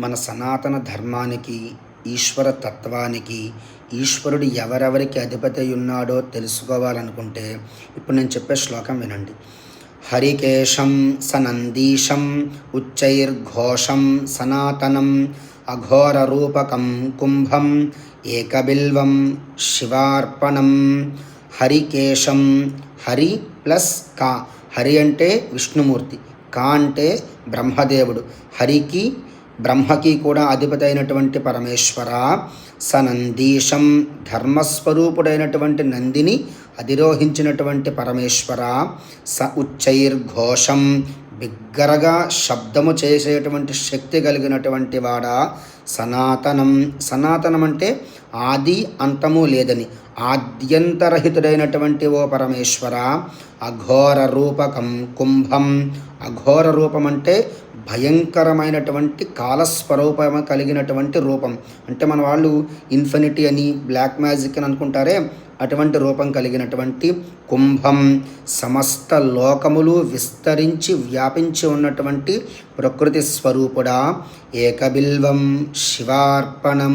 మన సనాతన ధర్మానికి, ఈశ్వర తత్వానికి, ఈశ్వరుడు ఎవరెవరికి అధిపతి ఉన్నాడో తెలుసుకోవాలనుకుంటే ఇప్పుడు నేను చెప్పే శ్లోకం వినండి. హరికేశం సనందీశం ఉచ్చైర్ఘోషం సనాతనం అఘోర రూపకం కుంభం ఏకబిల్వం శివార్పణం. హరికేశం, హరి ప్లస్ కా. హరి అంటే విష్ణుమూర్తి, కా అంటే బ్రహ్మదేవుడు. హరికి బ్రహ్మకి కూడా అధిపతి అయినటువంటి పరమేశ్వర. సనందీశం, ధర్మస్వరూపుడైనటువంటి నందిని అధిరోహించినటువంటి పరమేశ్వర. స ఉచ్చైర్ఘోషం, బిగ్గరగా శబ్దము చేసేటువంటి శక్తి కలిగినటువంటి వాడా. సనాతనం, సనాతనం అంటే ఆది అంతము లేదని, ఆద్యంతరహితుడైనటువంటి ఓ పరమేశ్వర. అఘోర రూపకం కుంభం, అఘోర రూపం అంటే భయంకరమైనటువంటి కాలస్వరూపం కలిగినటువంటి రూపం. అంటే మన వాళ్ళు ఇన్ఫినిటీ అని, బ్లాక్ మ్యాజిక్ అని అనుకుంటారే, అటువంటి రూపం కలిగినటువంటి కుంభం, సమస్త లోకములు విస్తరించి వ్యాపించి ఉన్నటువంటి ప్రకృతి స్వరూపుడా. ఏకబిల్వం శివార్పణం.